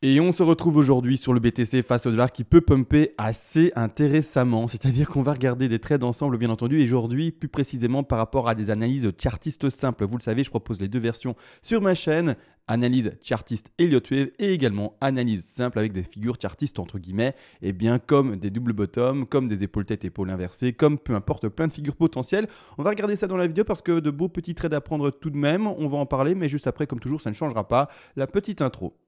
Et on se retrouve aujourd'hui sur le BTC face au dollar qui peut pumper assez intéressamment. C'est-à-dire qu'on va regarder des trades ensemble bien entendu. Et aujourd'hui, plus précisément par rapport à des analyses chartistes simples. Vous le savez, je propose les deux versions sur ma chaîne. Analyse chartiste Elliott Wave et également analyse simple avec des figures chartistes entre guillemets. Et bien comme des double bottom, comme des épaules tête épaules inversées, comme peu importe plein de figures potentielles. On va regarder ça dans la vidéo parce que de beaux petits trades à prendre tout de même. On va en parler mais juste après comme toujours ça ne changera pas. La petite intro.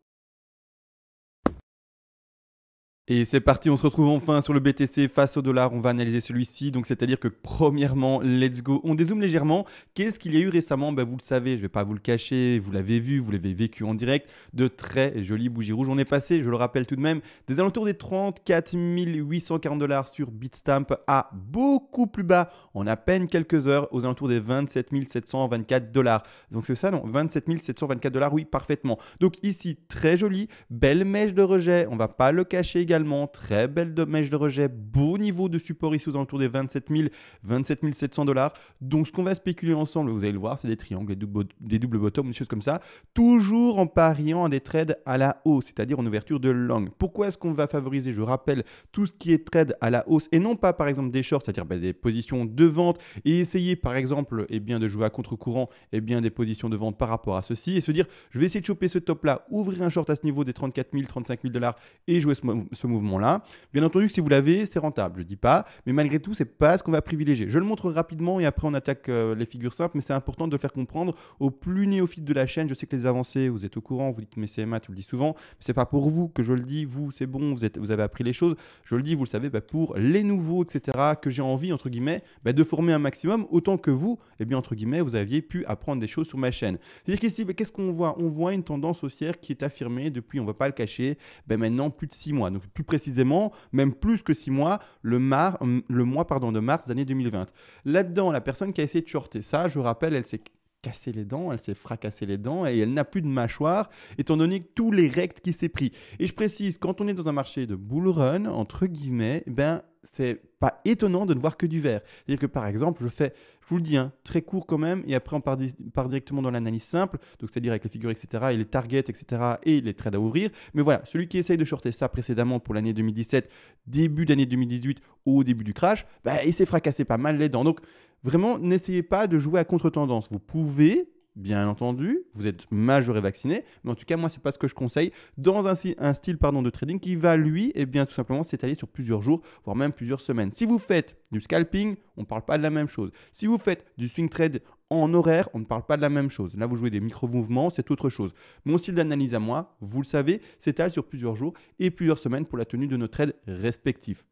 Et c'est parti, on se retrouve enfin sur le BTC face au dollar. On va analyser celui-ci. Donc, c'est-à-dire que premièrement, let's go. On dézoome légèrement. Qu'est-ce qu'il y a eu récemment? Vous le savez, je ne vais pas vous le cacher. Vous l'avez vu, vous l'avez vécu en direct. De très jolies bougies rouges. On est passé, je le rappelle tout de même, des alentours des 34 840 dollars sur Bitstamp à beaucoup plus bas en à peine quelques heures, aux alentours des 27 724 dollars. Donc, c'est ça, non? 27 724 dollars, oui, parfaitement. Donc, ici, très joli, belle mèche de rejet. On ne va pas le cacher également. Très belle mèche de rejet, beau niveau de support ici aux alentours des 27 700 dollars. Donc ce qu'on va spéculer ensemble, vous allez le voir, c'est des triangles, des doubles bottoms, des choses comme ça, toujours en pariant à des trades à la hausse, c'est-à-dire en ouverture de long. Pourquoi est-ce qu'on va favoriser, je rappelle, tout ce qui est trade à la hausse et non pas par exemple des shorts, c'est-à-dire des positions de vente et essayer par exemple de jouer à contre-courant des positions de vente par rapport à ceci et se dire je vais essayer de choper ce top là, ouvrir un short à ce niveau des 34 000, 35 000 dollars et jouer ce mouvement-là. Bien entendu que si vous l'avez, c'est rentable, je ne dis pas, mais malgré tout, ce n'est pas ce qu'on va privilégier. Je le montre rapidement et après on attaque les figures simples, mais c'est important de le faire comprendre aux plus néophytes de la chaîne. Je sais que les avancés, vous êtes au courant, vous dites mais c'est Matt, tu le dis souvent, mais ce n'est pas pour vous que je le dis, vous c'est bon, vous avez appris les choses, je le dis, vous le savez, pour les nouveaux, etc., que j'ai envie, entre guillemets, de former un maximum, autant que vous, entre guillemets, vous aviez pu apprendre des choses sur ma chaîne. C'est-à-dire qu'ici, qu'est-ce qu'on voit? On voit une tendance haussière qui est affirmée depuis, on ne va pas le cacher, maintenant plus de 6 mois. Donc plus précisément, même plus que 6 mois, le mois de mars d'année 2020. Là-dedans, la personne qui a essayé de shorter ça, je rappelle, elle s'est cassé les dents, elle s'est fracassé les dents et elle n'a plus de mâchoire étant donné tous les rects qui s'est pris. Et je précise, quand on est dans un marché de bull run, entre guillemets, c'est pas étonnant de ne voir que du vert. C'est-à-dire que par exemple, je vous le dis, très court quand même, et après on part directement dans l'analyse simple, donc c'est-à-dire avec les figures, etc., et les targets, etc., et les trades à ouvrir. Mais voilà, celui qui essaye de shorter ça précédemment pour l'année 2017, début d'année 2018, au début du crash, il s'est fracassé pas mal les dents. Donc vraiment, n'essayez pas de jouer à contre-tendance. Vous pouvez, bien entendu, vous êtes majeur et vacciné, mais en tout cas, moi, ce n'est pas ce que je conseille dans un style de trading qui va, lui, tout simplement s'étaler sur plusieurs jours, voire même plusieurs semaines. Si vous faites du scalping, on ne parle pas de la même chose. Si vous faites du swing trade en horaire, on ne parle pas de la même chose. Là, vous jouez des micro-mouvements, c'est autre chose. Mon style d'analyse à moi, vous le savez, s'étale sur plusieurs jours et plusieurs semaines pour la tenue de nos trades respectifs.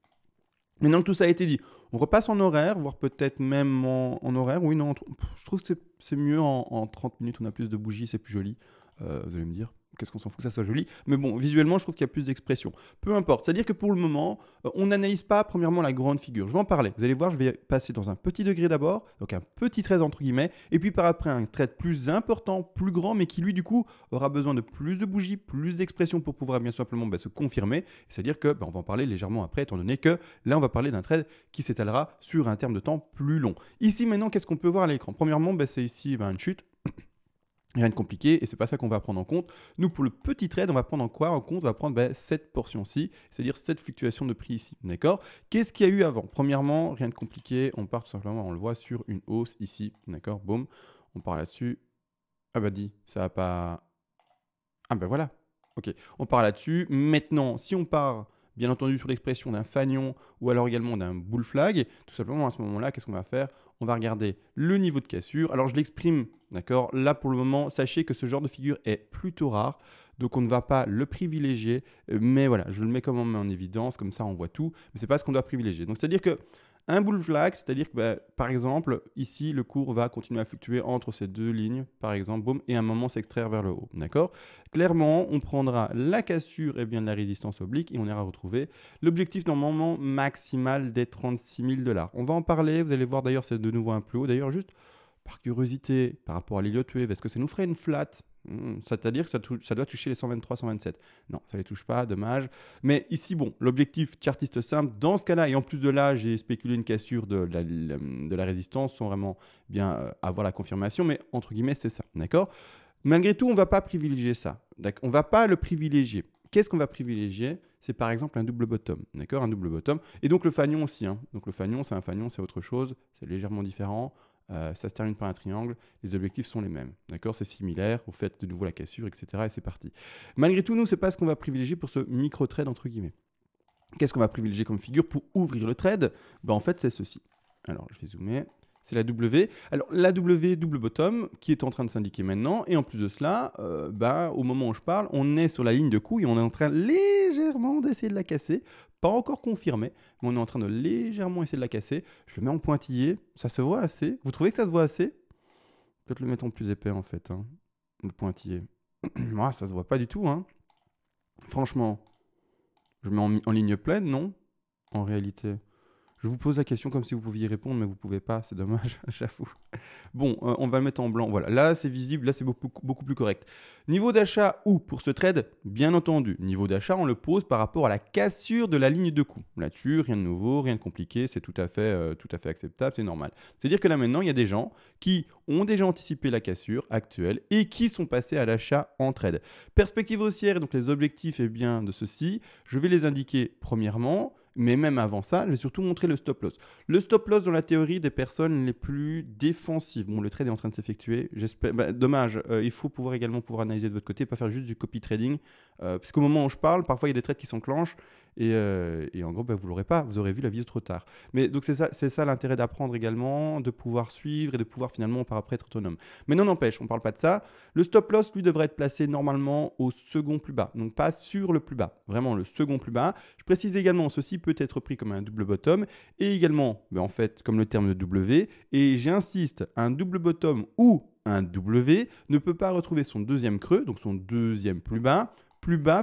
Maintenant que tout ça a été dit, on repasse en horaire, voire peut-être même en horaire. Oui, non, je trouve que c'est mieux en 30 minutes, on a plus de bougies, c'est plus joli. Vous allez me dire, qu'est-ce qu'on s'en fout que ça soit joli? Mais bon, visuellement, je trouve qu'il y a plus d'expression. Peu importe, c'est-à-dire que pour le moment, on n'analyse pas premièrement la grande figure. Je vais en parler. Vous allez voir, je vais passer dans un petit degré d'abord, donc un petit trade entre guillemets, et puis par après un trade plus important, plus grand, mais qui lui du coup aura besoin de plus de bougies, plus d'expression pour pouvoir bien simplement se confirmer. C'est-à-dire que, on va en parler légèrement après, étant donné que là, on va parler d'un trade qui s'étalera sur un terme de temps plus long. Ici maintenant, qu'est-ce qu'on peut voir à l'écran? Premièrement, c'est ici une chute. Rien de compliqué et c'est pas ça qu'on va prendre en compte. Nous, pour le petit trade, on va prendre en quoi en compte? On va prendre cette portion-ci, c'est-à-dire cette fluctuation de prix ici. D'accord? Qu'est-ce qu'il y a eu avant? Premièrement, rien de compliqué. On part tout simplement, on le voit sur une hausse ici. D'accord? Boum. On part là-dessus. Ah ça va pas. Ah voilà. Ok. On part là-dessus. Maintenant, si on part bien entendu sur l'expression d'un fanion ou alors également d'un bull flag, tout simplement à ce moment-là, qu'est-ce qu'on va faire? On va regarder le niveau de cassure. Alors je l'exprime, d'accord? Là pour le moment, sachez que ce genre de figure est plutôt rare, donc on ne va pas le privilégier, mais voilà, je le mets quand même en évidence, comme ça on voit tout, mais ce n'est pas ce qu'on doit privilégier. Donc c'est-à-dire que un bull flag, c'est-à-dire que par exemple, ici, le cours va continuer à fluctuer entre ces deux lignes, par exemple, boum, et à un moment s'extraire vers le haut. D'accord? Clairement, on prendra la cassure et de la résistance oblique et on ira retrouver l'objectif normalement maximal des 36 000 dollars. On va en parler, vous allez voir d'ailleurs, c'est de nouveau un plus haut. D'ailleurs, juste par curiosité, par rapport à l'Elliott Wave, est-ce que ça nous ferait une flat? C'est-à-dire que ça doit toucher les 123, 127. Non, ça ne les touche pas, dommage. Mais ici, l'objectif chartiste simple, dans ce cas-là, et en plus de là, j'ai spéculé une cassure de la résistance sans vraiment bien avoir la confirmation, mais entre guillemets, c'est ça, d'accord? Malgré tout, on ne va pas privilégier ça. On ne va pas le privilégier. qu'est-ce qu'on va privilégier? C'est par exemple un double bottom, d'accord? Un double bottom. Et donc le fanion aussi, hein. Donc le fanion, c'est autre chose, c'est légèrement différent. Ça se termine par un triangle, les objectifs sont les mêmes, d'accord? C'est similaire, vous faites de nouveau la cassure, etc. et c'est parti. Malgré tout, nous, c'est pas ce qu'on va privilégier pour ce micro-trade, entre guillemets. Qu'est-ce qu'on va privilégier comme figure pour ouvrir le trade? En fait, c'est ceci. Alors, je vais zoomer. C'est la W. Alors, la W double bottom qui est en train de s'indiquer maintenant. Et en plus de cela, au moment où je parle, on est sur la ligne de coup et on est en train légèrement d'essayer de la casser. Pas encore confirmé, mais on est en train de légèrement essayer de la casser. Je le mets en pointillé. Ça se voit assez. Vous trouvez que ça se voit assez? Peut-être le mettre en plus épais en fait. Hein, le pointillé. Moi, ça se voit pas du tout. Hein. Franchement, je mets en ligne pleine, non? En réalité. Je vous pose la question comme si vous pouviez répondre, mais vous ne pouvez pas, c'est dommage, j'avoue. Bon, on va le mettre en blanc, voilà. Là, c'est visible, là, c'est beaucoup plus correct. Niveau d'achat ou pour ce trade, bien entendu. Niveau d'achat, on le pose par rapport à la cassure de la ligne de coup. Là-dessus, rien de nouveau, rien de compliqué, c'est tout à fait acceptable, c'est normal. C'est-à-dire que là, maintenant, il y a des gens qui ont déjà anticipé la cassure actuelle et qui sont passés à l'achat en trade. Perspective haussière, donc les objectifs de ceci, je vais les indiquer premièrement. Mais même avant ça, je vais surtout montrer le stop loss. Le stop loss dans la théorie des personnes les plus défensives. Bon, le trade est en train de s'effectuer. Dommage, il faut également pouvoir analyser de votre côté, pas faire juste du copy trading. Parce qu'au moment où je parle, parfois il y a des trades qui s'enclenchent. Et en gros, vous ne l'aurez pas, vous aurez vu la vidéo trop tard. Mais donc c'est ça l'intérêt d'apprendre également, de pouvoir suivre et de pouvoir finalement par après être autonome. Mais non, n'empêche, on ne parle pas de ça. Le stop loss, lui, devrait être placé normalement au second plus bas. Donc pas sur le plus bas, vraiment le second plus bas. Je précise également, ceci peut être pris comme un double bottom et également, en fait, comme le terme de W. Et j'insiste, un double bottom ou un W ne peut pas retrouver son deuxième creux, donc son deuxième plus bas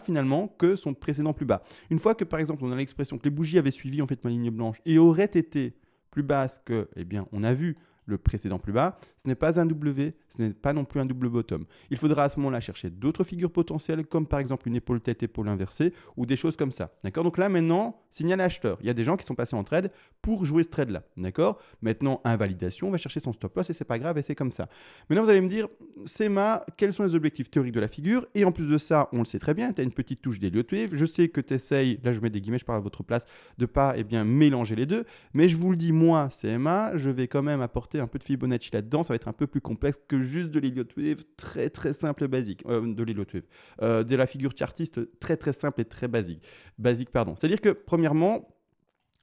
finalement que son précédent plus bas. Une fois que par exemple on a l'expression que les bougies avaient suivi en fait ma ligne blanche et auraient été plus basses que, on a vu le précédent plus bas, ce n'est pas un W, ce n'est pas non plus un double bottom. Il faudra à ce moment-là chercher d'autres figures potentielles comme par exemple une épaule tête, épaule inversée ou des choses comme ça. D'accord? Donc là maintenant, signal acheteur. Il y a des gens qui sont passés en trade pour jouer ce trade-là. D'accord? Maintenant, invalidation, on va chercher son stop loss et c'est pas grave et c'est comme ça. Maintenant, vous allez me dire, Sema, quels sont les objectifs théoriques de la figure? Et en plus de ça, on le sait très bien, tu as une petite touche d'Elliott Wave. Je sais que tu essayes, là je mets des guillemets, je parle à votre place, de pas mélanger les deux. Mais je vous le dis, moi, CMA, je vais quand même apporter un peu de Fibonacci là-dedans. Ça va être un peu plus complexe que juste de l'Elliott Wave très très simple et basique. De l'Elliott Wave. De la figure chartiste très très simple et très basique. C'est-à-dire que premièrement,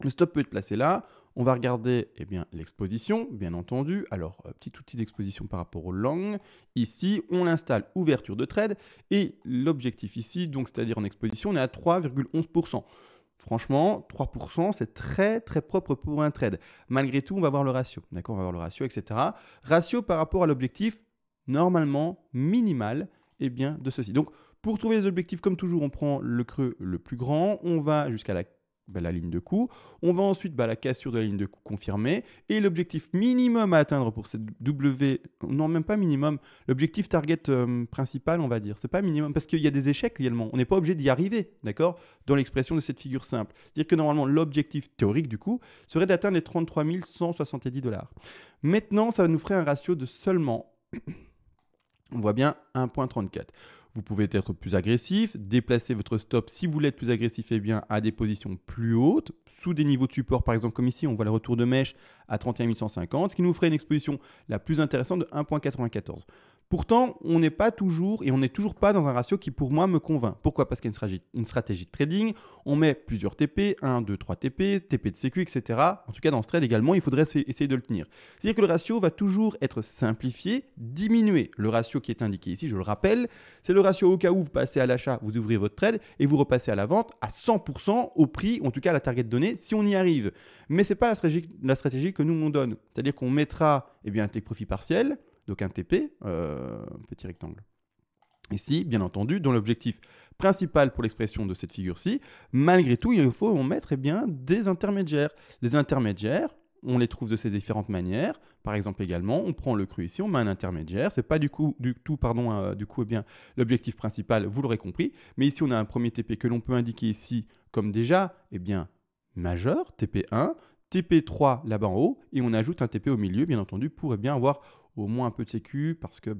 le stop peut être placé là. On va regarder l'exposition, bien entendu. Alors, petit outil d'exposition par rapport au long. Ici, on l'installe ouverture de trade. Et l'objectif ici, donc c'est-à-dire en exposition, on est à 3,11%. Franchement, 3%, c'est très très propre pour un trade. Malgré tout, on va voir le ratio. D'accord, on va voir le ratio, etc. Ratio par rapport à l'objectif, normalement minimal, de ceci. Donc, pour trouver les objectifs, comme toujours, on prend le creux le plus grand. On va jusqu'à la ligne de coup. On va ensuite la cassure de la ligne de coup confirmée. Et l'objectif minimum à atteindre pour cette W, non même pas minimum, l'objectif target principal, on va dire. C'est pas minimum parce qu'il y a des échecs également. On n'est pas obligé d'y arriver, d'accord, dans l'expression de cette figure simple. C'est-à-dire que normalement, l'objectif théorique du coup serait d'atteindre les 33 170 $. Maintenant, ça nous ferait un ratio de seulement, on voit bien, 1,34. Vous pouvez être plus agressif, déplacer votre stop si vous voulez être plus agressif à des positions plus hautes, sous des niveaux de support par exemple comme ici, on voit le retour de mèche à 31 150, ce qui nous ferait une exposition la plus intéressante de 1,94. Pourtant, on n'est pas toujours et on n'est toujours pas dans un ratio qui pour moi me convainc. Pourquoi? Parce qu'il y a une stratégie de trading, on met plusieurs TP, 1, 2, 3 TP, TP de sécu, etc. En tout cas, dans ce trade également, il faudrait essayer de le tenir. C'est-à-dire que le ratio va toujours être simplifié, diminué. Le ratio qui est indiqué ici, je le rappelle, c'est le ratio au cas où vous passez à l'achat, vous ouvrez votre trade et vous repassez à la vente à 100% au prix, en tout cas à la target donnée, si on y arrive. Mais ce n'est pas la stratégie que nous on donne. C'est-à-dire qu'on mettra un take profit partiel, donc un TP, petit rectangle. Ici, bien entendu, dans l'objectif principal pour l'expression de cette figure-ci, malgré tout, il faut mettre des intermédiaires. Les intermédiaires, on les trouve de ces différentes manières. Par exemple, également, on prend le cru ici, on met un intermédiaire. Ce n'est pas l'objectif principal, vous l'aurez compris. Mais ici, on a un premier TP que l'on peut indiquer ici comme déjà, majeur, TP1, TP3 là-bas en haut, et on ajoute un TP au milieu, bien entendu, pour avoir au moins un peu de sécu, parce que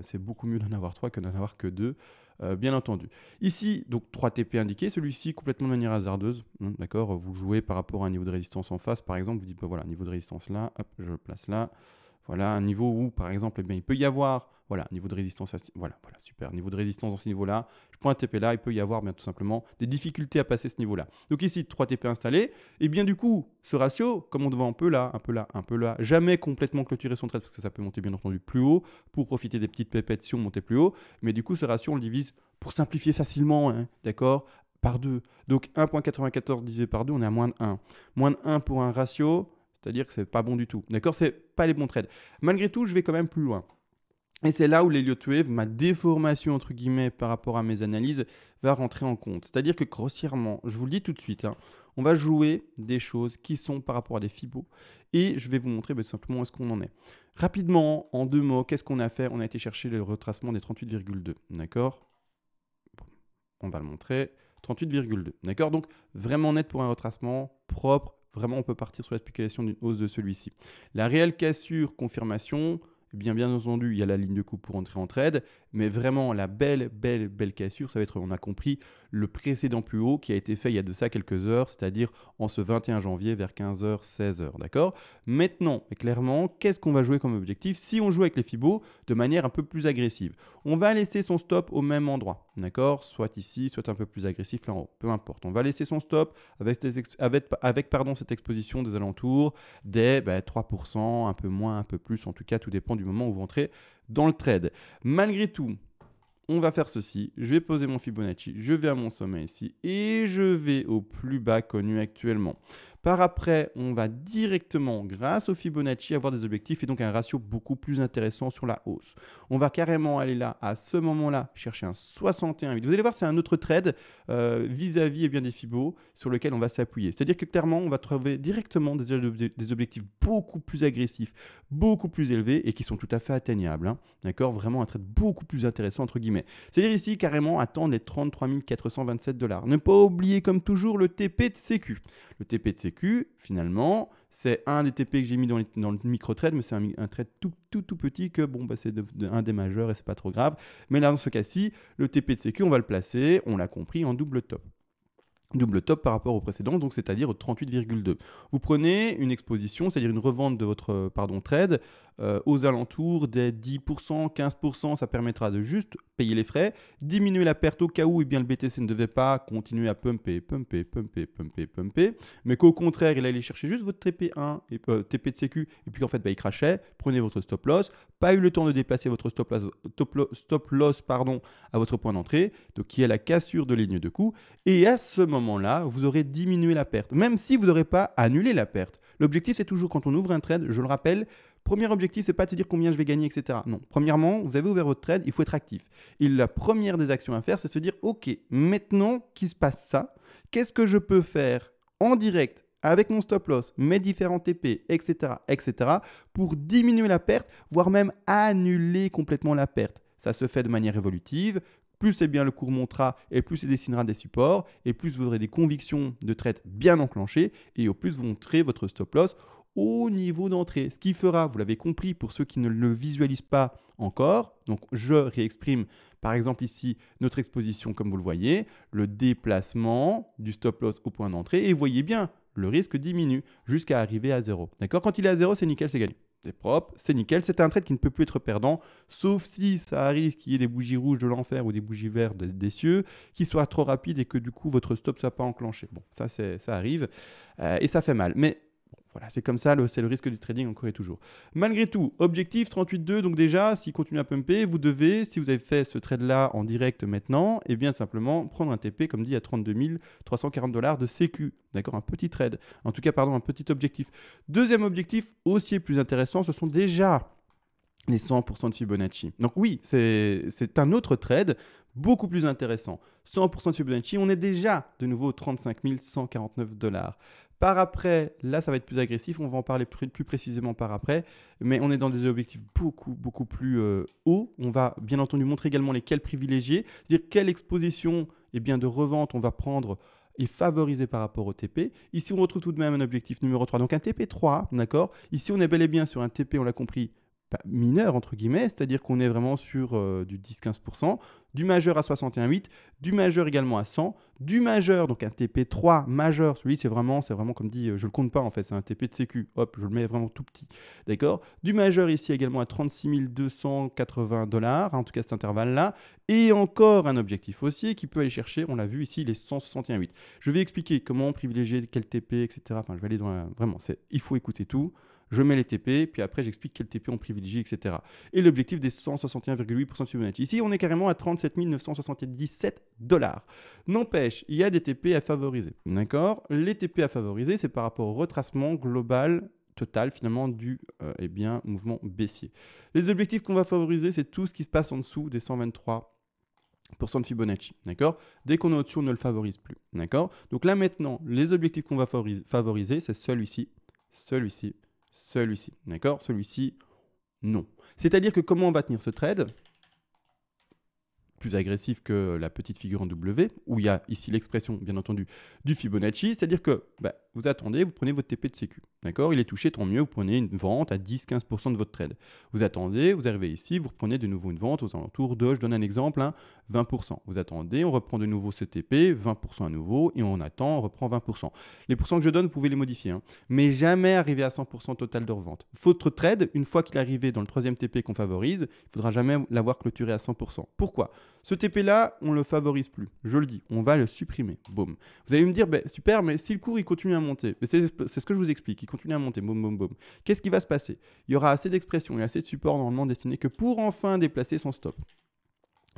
c'est beaucoup mieux d'en avoir 3 que d'en avoir que 2. bien entendu. Ici, donc 3 TP indiqués, celui-ci complètement de manière hasardeuse, d'accord. Vous jouez par rapport à un niveau de résistance en face, par exemple, vous dites, bah, voilà, niveau de résistance là, hop, je le place là. Voilà, un niveau où, par exemple, eh bien, il peut y avoir, voilà, niveau de résistance, voilà, super, niveau de résistance dans ce niveau-là. Je prends un TP là, il peut y avoir, bien tout simplement, des difficultés à passer ce niveau-là. Donc ici, 3 TP installés. Et bien du coup, ce ratio, comme on le voit un peu là, un peu là, un peu là, jamais complètement clôturer son trade, parce que ça peut monter, bien entendu, plus haut, pour profiter des petites pépettes si on montait plus haut. Mais du coup, ce ratio, on le divise, pour simplifier facilement, hein, d'accord, par 2. Donc 1,94 divisé par 2, on est à moins de 1. Moins de 1 pour un ratio, c'est-à-dire que c'est pas bon du tout. D'accord, c'est pas les bons trades. Malgré tout, je vais quand même plus loin. Et c'est là où l'Elliott Wave, ma déformation entre guillemets par rapport à mes analyses, va rentrer en compte. C'est-à-dire que grossièrement, je vous le dis tout de suite, hein, on va jouer des choses qui sont par rapport à des Fibos. Et je vais vous montrer tout simplement où est-ce qu'on en est. Rapidement, en 2 mots, qu'est-ce qu'on a fait? On a été chercher le retracement des 38,2. D'accord? On va le montrer. 38,2. D'accord? Donc vraiment net pour un retracement propre. Vraiment, on peut partir sur la spéculation d'une hausse de celui-ci. La réelle cassure, confirmation, eh bien entendu, il y a la ligne de coupe pour entrer en trade, mais vraiment la belle cassure, ça va être, on a compris, le précédent plus haut qui a été fait il y a de ça quelques heures, c'est-à-dire en ce 21 janvier vers 15h, 16h, d'accord? Maintenant, clairement, qu'est-ce qu'on va jouer comme objectif si on joue avec les Fibos de manière un peu plus agressive? On va laisser son stop au même endroit, d'accord? Soit ici, soit un peu plus agressif là en haut, peu importe. On va laisser son stop avec cette exposition des alentours des 3%, un peu moins, un peu plus, en tout cas, tout dépend du moment où vous entrez dans le trade. Malgré tout, on va faire ceci. Je vais poser mon Fibonacci, je vais à mon sommet ici et je vais au plus bas connu actuellement. Par après, on va directement, grâce au Fibonacci, avoir des objectifs et donc un ratio beaucoup plus intéressant sur la hausse. On va carrément aller là, à ce moment-là, chercher un 61,8. Vous allez voir, c'est un autre trade vis-à-vis des Fibos sur lequel on va s'appuyer. C'est-à-dire que clairement, on va trouver directement des objectifs beaucoup plus agressifs, beaucoup plus élevés et qui sont tout à fait atteignables. Hein. D'accord? Vraiment un trade beaucoup plus intéressant, entre guillemets. C'est-à-dire ici, carrément, attendre les 33 427 $. Ne pas oublier, comme toujours, le TP de sécu. Le TP de sécu, finalement, c'est un des TP que j'ai mis dans le micro-trade, mais c'est un trade tout petit que, bon, c'est un des majeurs et c'est pas trop grave. Mais là, dans ce cas-ci, le TP de sécu, on va le placer, on l'a compris, en double top. Double top par rapport au précédent, donc c'est-à-dire au 38,2. Vous prenez une exposition, c'est-à-dire une revente de votre trade aux alentours des 10%, 15%, ça permettra de juste payer les frais, diminuer la perte au cas où le BTC ne devait pas continuer à pumper, mais qu'au contraire, il allait chercher juste votre TP1 et TP de sécu, et puis qu'en fait, il crachait, prenez votre stop loss, pas eu le temps de déplacer votre stop loss à votre point d'entrée, donc qui est la cassure de ligne de coût, et à ce moment-là, vous aurez diminué la perte, même si vous n'aurez pas annulé la perte. L'objectif, c'est toujours quand on ouvre un trade, je le rappelle, premier objectif, c'est pas de se dire combien je vais gagner, etc. Non. Premièrement, vous avez ouvert votre trade, il faut être actif. Et la première des actions à faire, c'est de se dire, OK, maintenant qu'il se passe ça, qu'est-ce que je peux faire en direct avec mon stop loss, mes différents TP, etc., pour diminuer la perte, voire même annuler complètement la perte. Ça se fait de manière évolutive. Plus bien le cours montera et plus il dessinera des supports et plus vous aurez des convictions de trade bien enclenchées et au plus vous montrez votre stop loss au niveau d'entrée. Ce qui fera, vous l'avez compris, pour ceux qui ne le visualisent pas encore, donc je réexprime par exemple ici notre exposition comme vous le voyez, le déplacement du stop loss au point d'entrée et vous voyez bien, le risque diminue jusqu'à arriver à 0. D'accord? Quand il est à 0, c'est nickel, c'est gagné. C'est propre, c'est nickel. C'est un trade qui ne peut plus être perdant, sauf si ça arrive qu'il y ait des bougies rouges de l'enfer ou des bougies vertes des cieux, qui soient trop rapides et que du coup votre stop ne soit pas enclenché. Bon, ça arrive et ça fait mal. Mais bon, voilà, c'est comme ça, c'est le risque du trading encore et toujours. Malgré tout, objectif 38,2, donc déjà, s'il continue à pumper, vous devez, si vous avez fait ce trade-là en direct maintenant, et bien simplement prendre un TP, comme dit, à 32 340 $ de sécu. D'accord, un petit trade. En tout cas, pardon, un petit objectif. Deuxième objectif, aussi plus intéressant, ce sont déjà les 100% de Fibonacci. Donc oui, c'est un autre trade beaucoup plus intéressant. 100% de Fibonacci, on est déjà de nouveau aux 35 149 $. Par après, là, ça va être plus agressif. On va en parler plus précisément par après. Mais on est dans des objectifs beaucoup plus hauts. On va bien entendu montrer également lesquels privilégier. C'est-à-dire quelle exposition de revente on va prendre et favoriser par rapport au TP. Ici, on retrouve tout de même un objectif numéro 3. Donc un TP3, d'accord. Ici, on est bel et bien sur un TP, on l'a compris, mineur, entre guillemets. C'est-à-dire qu'on est vraiment sur du 10-15%. du majeur à 61,8, du majeur également à 100, du majeur, donc un TP3 majeur, celui c'est vraiment comme dit, je le compte pas en fait, c'est un TP de sécu, hop, je le mets vraiment tout petit, d'accord. Du majeur ici également à 36 280 $, en tout cas cet intervalle-là, et encore un objectif haussier qui peut aller chercher, on l'a vu ici, les 161,8. Je vais expliquer comment privilégier quel TP, etc. Enfin, je vais aller dans la... Vraiment, il faut écouter tout. Je mets les TP, puis après j'explique quel TP on privilégie, etc. Et l'objectif des 161,8% de Fibonacci. Ici, on est carrément à 37 977 $. N'empêche, il y a des TP à favoriser. D'accord. Les TP à favoriser, c'est par rapport au retracement global total finalement du mouvement baissier. Les objectifs qu'on va favoriser, c'est tout ce qui se passe en dessous des 123% de Fibonacci, d'accord. Dès qu'on est au-dessus, on ne le favorise plus, d'accord. Donc là maintenant, les objectifs qu'on va favoriser, c'est celui-ci, celui-ci, celui-ci, d'accord. Celui-ci, non. C'est-à-dire que comment on va tenir ce trade plus agressif que la petite figure en W, où il y a ici l'expression, bien entendu, du Fibonacci, c'est-à-dire que vous attendez, vous prenez votre TP de sécu, d'accord. Il est touché, tant mieux, vous prenez une vente à 10-15% de votre trade. Vous attendez, vous arrivez ici, vous reprenez de nouveau une vente aux alentours de, je donne un exemple, 20%. Vous attendez, on reprend de nouveau ce TP, 20% à nouveau, et on attend, on reprend 20%. Les pourcents que je donne, vous pouvez les modifier, mais jamais arriver à 100% total de revente. Votre trade, une fois qu'il est arrivé dans le troisième TP qu'on favorise, il ne faudra jamais l'avoir clôturé à 100%. Pourquoi ? Ce TP-là, on ne le favorise plus. Je le dis, on va le supprimer. Boum. Vous allez me dire, super, mais si le cours il continue à monter, c'est ce que je vous explique, il continue à monter, boum, boum, boum. Qu'est-ce qui va se passer ? Il y aura assez d'expressions et assez de supports normalement destinés que pour enfin déplacer son stop.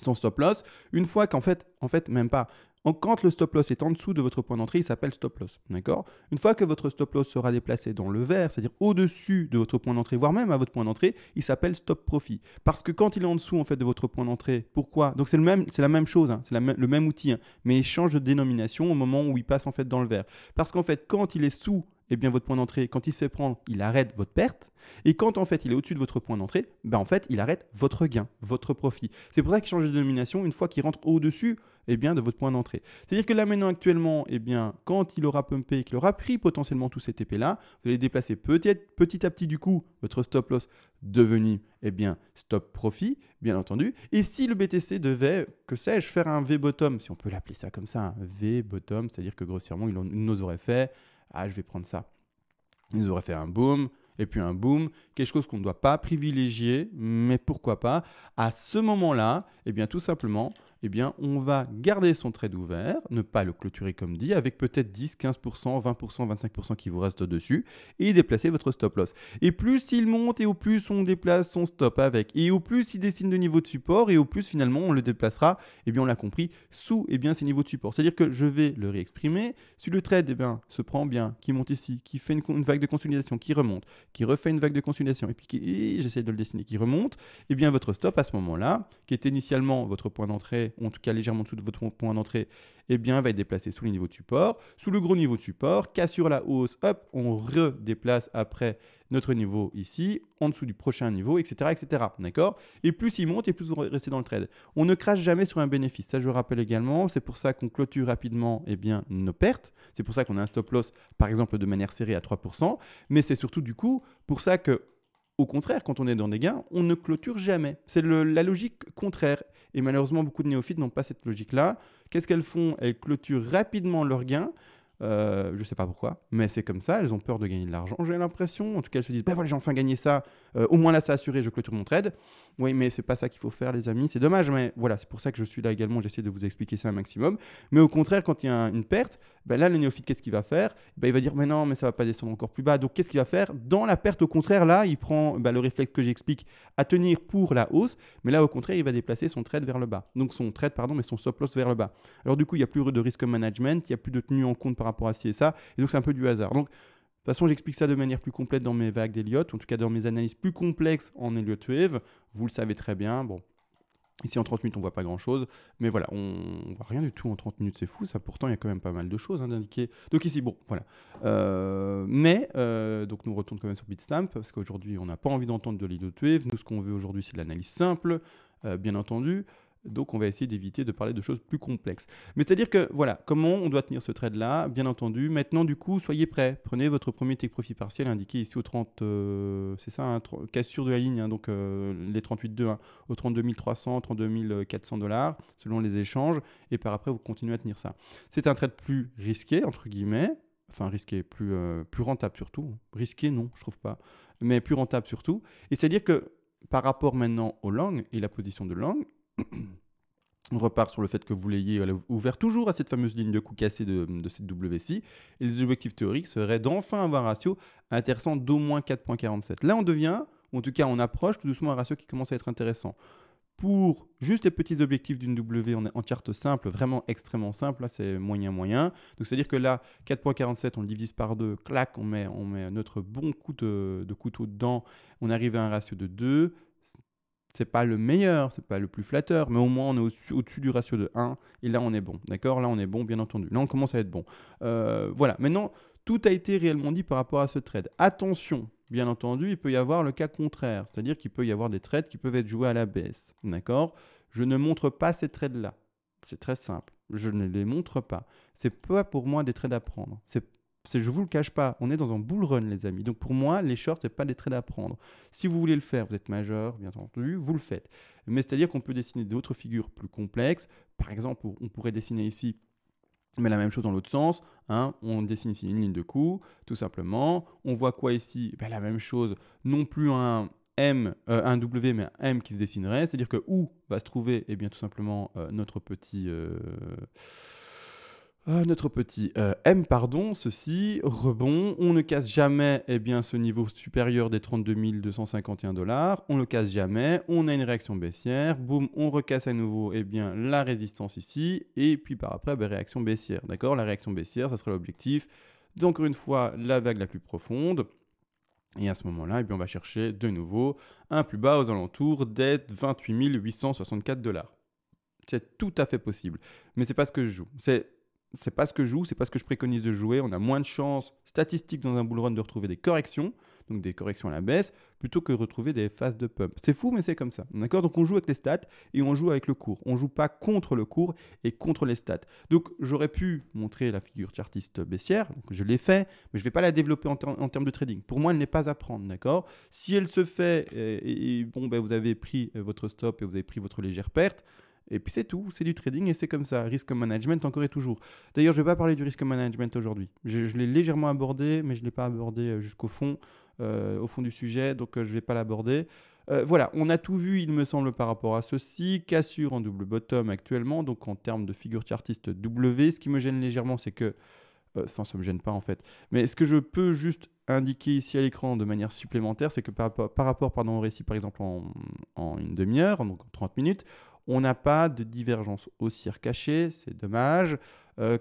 Son stop loss, une fois qu'en fait, même pas. Quand le stop loss est en dessous de votre point d'entrée, il s'appelle stop loss. D'accord ? Une fois que votre stop loss sera déplacé dans le vert, c'est-à-dire au-dessus de votre point d'entrée, voire même à votre point d'entrée, il s'appelle stop profit. Parce que quand il est en dessous en fait, de votre point d'entrée, pourquoi ? Donc c'est la même chose, c'est le même outil, mais il change de dénomination au moment où il passe en fait, dans le vert. Parce qu'en fait, quand il est sous votre point d'entrée, quand il se fait prendre, il arrête votre perte. Et quand en fait il est au-dessus de votre point d'entrée, en fait il arrête votre gain, votre profit. C'est pour ça qu'il change de dénomination une fois qu'il rentre au-dessus de votre point d'entrée. C'est-à-dire que là maintenant actuellement, quand il aura pumpé et qu'il aura pris potentiellement tous ces TP-là, vous allez déplacer petit à petit du coup votre stop loss devenu stop profit, bien entendu. Et si le BTC devait, que sais-je, faire un V-bottom, si on peut l'appeler ça comme ça, un V-bottom, c'est-à-dire que grossièrement il nous aurait fait... Ah, je vais prendre ça. Ils auraient fait un boom, et puis un boom, quelque chose qu'on ne doit pas privilégier, mais pourquoi pas. À ce moment-là, tout simplement, on va garder son trade ouvert, ne pas le clôturer comme dit, avec peut-être 10, 15%, 20%, 25% qui vous reste dessus, et déplacer votre stop loss. Et plus il monte, et au plus on déplace son stop avec, et au plus il dessine de niveau de support, et au plus finalement on le déplacera, on l'a compris, sous ces niveaux de support. C'est-à-dire que je vais le réexprimer, si le trade se prend bien, qui monte ici, qui fait une vague de consolidation, qui remonte, qui refait une vague de consolidation, et puis j'essaie de le dessiner, qui remonte, votre stop à ce moment-là, qui était initialement votre point d'entrée, ou en tout cas légèrement en dessous de votre point d'entrée, va être déplacé sous les niveaux de support, sous le gros niveau de support, casse sur la hausse, hop, on redéplace après notre niveau ici, en dessous du prochain niveau, etc. etc. D'accord ? Et plus il monte, et plus vous restez dans le trade. On ne crache jamais sur un bénéfice, ça je rappelle également, c'est pour ça qu'on clôture rapidement nos pertes, c'est pour ça qu'on a un stop loss, par exemple de manière serrée à 3%, mais c'est surtout du coup pour ça que au contraire, quand on est dans des gains, on ne clôture jamais. C'est la logique contraire. Et malheureusement, beaucoup de néophytes n'ont pas cette logique-là. Qu'est-ce qu'elles font ? Elles clôturent rapidement leurs gains. Je ne sais pas pourquoi, mais c'est comme ça. Elles ont peur de gagner de l'argent, j'ai l'impression. En tout cas, elles se disent, voilà, j'ai enfin gagné ça. Au moins là, c'est assuré, je clôture mon trade. Oui, mais c'est pas ça qu'il faut faire, les amis. C'est dommage, mais voilà, c'est pour ça que je suis là également. J'essaie de vous expliquer ça un maximum. Mais au contraire, quand il y a une perte, là, le néophyte, qu'est-ce qu'il va faire ? Il va dire, mais non, mais ça va pas descendre encore plus bas. Donc, qu'est-ce qu'il va faire ? Dans la perte, au contraire, là, il prend le réflexe que j'explique à tenir pour la hausse. Mais là, au contraire, il va déplacer son trade vers le bas. Donc, son stop loss vers le bas. Alors, du coup, il n'y a plus de risque management, il n'y a plus de tenue en compte par rapport à ci et ça. Et donc, c'est un peu du hasard. Donc, de toute façon, j'explique ça de manière plus complète dans mes vagues d'Elliott, en tout cas dans mes analyses plus complexes en Elliott Wave. Vous le savez très bien. Bon, ici en 30 minutes, on ne voit pas grand-chose. Mais voilà, on ne voit rien du tout en 30 minutes, c'est fou. Ça, pourtant, il y a quand même pas mal de choses d'indiquer. Donc ici, bon, voilà. Donc nous retournons quand même sur Bitstamp, parce qu'aujourd'hui, on n'a pas envie d'entendre de l'Elliott Wave. Nous, ce qu'on veut aujourd'hui, c'est de l'analyse simple, bien entendu. Donc, on va essayer d'éviter de parler de choses plus complexes. Mais c'est-à-dire que, voilà, comment on doit tenir ce trade-là, bien entendu. Maintenant, du coup, soyez prêts. Prenez votre premier take profit partiel indiqué ici au 30, c'est ça, hein, cassure de la ligne, hein, donc les 38,2 hein, au 32 300, 32 400 dollars selon les échanges. Et par après, vous continuez à tenir ça. C'est un trade plus risqué, entre guillemets. Enfin, risqué, plus rentable surtout. Risqué, non, je trouve pas. Mais plus rentable surtout. Et c'est-à-dire que par rapport maintenant au long et la position de long, on repart sur le fait que vous l'ayez ouvert toujours à cette fameuse ligne de coup cassé de cette WC. Et les objectifs théoriques seraient d'enfin avoir un ratio intéressant d'au moins 4,47. Là, on devient, ou en tout cas, on approche tout doucement un ratio qui commence à être intéressant. Pour juste les petits objectifs d'une W en charte simple, vraiment extrêmement simple, là c'est moyen. Donc c'est-à-dire que là, 4,47, on le divise par 2, clac, on met notre bon coup de couteau dedans, on arrive à un ratio de 2. C'est pas le meilleur, c'est pas le plus flatteur, mais au moins on est au-dessus du ratio de 1, et là on est bon, d'accord? Là on est bon, bien entendu. Là on commence à être bon. Voilà, maintenant, tout a été réellement dit par rapport à ce trade. Attention, bien entendu, il peut y avoir le cas contraire, c'est-à-dire qu'il peut y avoir des trades qui peuvent être joués à la baisse, d'accord? Je ne montre pas ces trades-là. C'est très simple, je ne les montre pas. C'est pas pour moi des trades à prendre. Je vous le cache pas, on est dans un bull run, les amis. Donc pour moi, les shorts, ce n'est pas des trades à prendre. Si vous voulez le faire, vous êtes majeur, bien entendu, vous le faites. Mais c'est-à-dire qu'on peut dessiner d'autres figures plus complexes. Par exemple, on pourrait dessiner ici, mais la même chose dans l'autre sens. Hein. On dessine ici une ligne de coup, tout simplement. On voit quoi ici? Ben, la même chose, non plus un W, mais un M qui se dessinerait. C'est-à-dire que où va se trouver, eh bien, tout simplement, notre petit M, pardon, ceci, rebond, on ne casse jamais ce niveau supérieur des 32 251 dollars, on ne le casse jamais, on a une réaction baissière, boum, on recasse à nouveau la résistance ici, et puis par après, réaction baissière, d'accord? La réaction baissière, ça sera l'objectif, encore une fois, la vague la plus profonde, et à ce moment-là, on va chercher de nouveau un plus bas aux alentours des 28 864 dollars. C'est tout à fait possible, mais c'est pas ce que je joue. C'est pas ce que je joue, c'est pas ce que je préconise de jouer. On a moins de chances statistiques dans un bull run de retrouver des corrections, donc des corrections à la baisse, plutôt que de retrouver des phases de pump. C'est fou, mais c'est comme ça. D'accord? Donc on joue avec les stats et on joue avec le cours. On joue pas contre le cours et contre les stats. Donc j'aurais pu montrer la figure chartiste baissière, donc je l'ai fait, mais je vais pas la développer en termes de trading. Pour moi, elle n'est pas à prendre, d'accord? Si elle se fait vous avez pris votre stop et vous avez pris votre légère perte. Et puis c'est tout, c'est du trading et c'est comme ça. Risk management encore et toujours. D'ailleurs, je ne vais pas parler du risk management aujourd'hui. Je l'ai légèrement abordé, mais je ne l'ai pas abordé jusqu'au fond, au fond du sujet, donc je ne vais pas l'aborder. Voilà, on a tout vu, il me semble, par rapport à ceci. Cassure en double bottom actuellement, donc en termes de figure chartiste W. Ce qui me gêne légèrement, c'est que... Enfin, ça ne me gêne pas en fait. Mais ce que je peux juste indiquer ici à l'écran de manière supplémentaire, c'est que par rapport au récit, par exemple, en une demi-heure, donc en 30 minutes, on n'a pas de divergence haussière cachée, c'est dommage.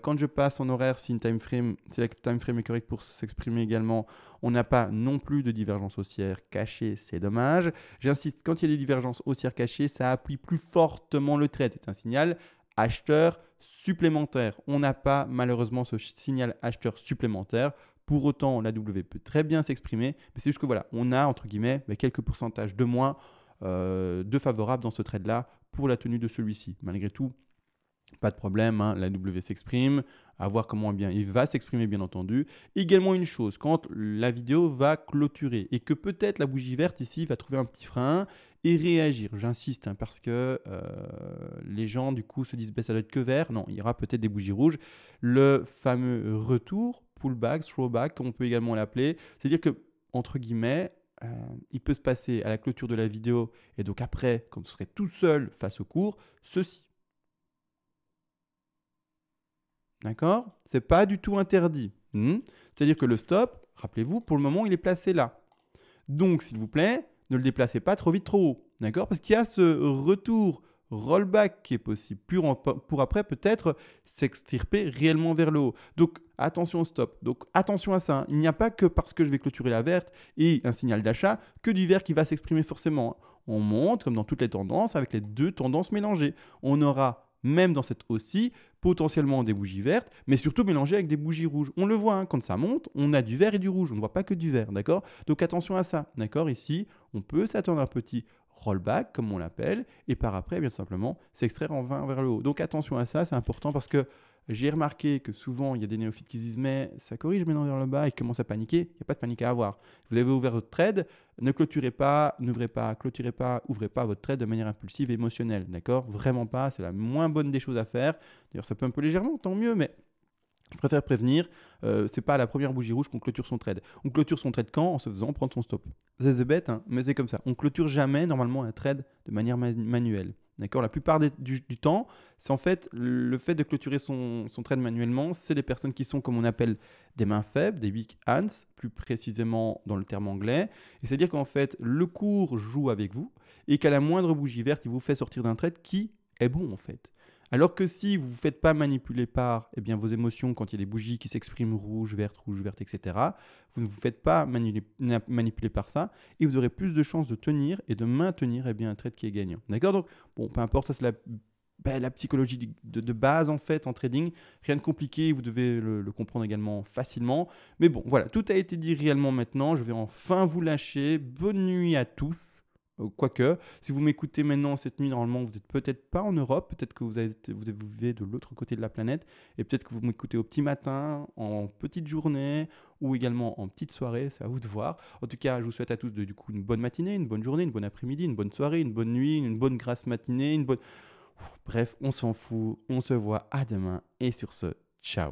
Quand je passe en horaire, si une time frame, c'est la time frame est correcte pour s'exprimer également, on n'a pas non plus de divergence haussière cachée, c'est dommage. J'insiste, quand il y a des divergences haussières cachées, ça appuie plus fortement le trade. C'est un signal acheteur supplémentaire. On n'a pas malheureusement ce signal acheteur supplémentaire. Pour autant, la W peut très bien s'exprimer, mais c'est juste que voilà, on a entre guillemets quelques pourcentages de moins de favorables dans ce trade-là pour la tenue de celui-ci. Malgré tout, pas de problème, hein, la W s'exprime, à voir comment il va s'exprimer bien entendu. Également une chose, quand la vidéo va clôturer et que peut-être la bougie verte ici va trouver un petit frein et réagir. J'insiste parce que les gens du coup se disent ça doit être que vert. Non, il y aura peut-être des bougies rouges. Le fameux retour, pullback, throwback, on peut également l'appeler. C'est-à-dire que, entre guillemets, il peut se passer à la clôture de la vidéo et donc après, quand vous serez tout seul face au cours, ceci. D'accord? C'est pas du tout interdit. C'est-à-dire que le stop, rappelez-vous, pour le moment, il est placé là. Donc, s'il vous plaît, ne le déplacez pas trop vite, trop haut. D'accord? Parce qu'il y a ce retour rollback qui est possible pour après peut-être s'extirper réellement vers le haut. Donc attention au stop. Donc attention à ça. Il n'y a pas que parce que je vais clôturer la verte et un signal d'achat que du vert qui va s'exprimer forcément. On monte comme dans toutes les tendances avec les deux tendances mélangées. On aura même dans cette hausse-ci, potentiellement des bougies vertes, mais surtout mélangées avec des bougies rouges. On le voit, hein, quand ça monte, on a du vert et du rouge. On ne voit pas que du vert, d'accord? Donc attention à ça, d'accord? Ici, on peut s'attendre à un petit rollback, comme on l'appelle, et par après, eh bien simplement, s'extraire en vain vers le haut. Donc attention à ça, c'est important parce que j'ai remarqué que souvent, il y a des néophytes qui se disent mais ça corrige maintenant vers le bas et qui commencent à paniquer. Il n'y a pas de panique à avoir. Vous avez ouvert votre trade, ne clôturez pas, n'ouvrez pas, clôturez pas, ouvrez pas votre trade de manière impulsive et émotionnelle. D'accord? Vraiment pas, c'est la moins bonne des choses à faire. D'ailleurs, ça peut un peu légèrement, tant mieux, mais je préfère prévenir, c'est pas à la première bougie rouge qu'on clôture son trade. On clôture son trade quand? En se faisant prendre son stop. C'est bête, hein, mais c'est comme ça. On clôture jamais normalement un trade de manière manuelle. D'accord? La plupart du temps, c'est en fait le fait de clôturer son trade manuellement, c'est des personnes qui sont comme on appelle des mains faibles, des weak hands, plus précisément dans le terme anglais. Et c'est-à-dire qu'en fait, le cours joue avec vous et qu'à la moindre bougie verte, il vous fait sortir d'un trade qui est bon en fait. Alors que si vous ne vous faites pas manipuler par eh bien, vos émotions quand il y a des bougies qui s'expriment rouge, verte, etc., vous ne vous faites pas manipuler par ça et vous aurez plus de chances de tenir et de maintenir eh bien, un trade qui est gagnant. D'accord? Donc, bon, peu importe, ça c'est la psychologie de base en fait en trading. Rien de compliqué, vous devez le comprendre également facilement. Mais bon, voilà, tout a été dit réellement maintenant. Je vais enfin vous lâcher. Bonne nuit à tous. Quoique, si vous m'écoutez maintenant cette nuit, normalement, vous n'êtes peut-être pas en Europe, peut-être que vous vivez de l'autre côté de la planète, et peut-être que vous m'écoutez au petit matin, en petite journée, ou également en petite soirée, c'est à vous de voir. En tout cas, je vous souhaite à tous du coup une bonne matinée, une bonne journée, une bonne après-midi, une bonne soirée, une bonne nuit, une bonne grasse matinée, Bref, on s'en fout, on se voit à demain, et sur ce, ciao.